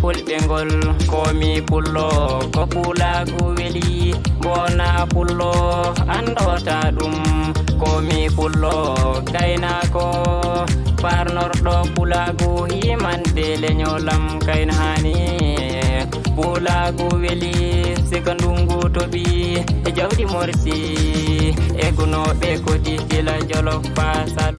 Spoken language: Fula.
fulɓe ngol komi pullo ko pulagu weli bona pullo andota ɗum komi pullo gaynako parnorɗo pulagu himande leñolam kayna hani pulagu weli sika ndungu toɓi e jawdi morsi e gunoɓe ko titila jolof pasal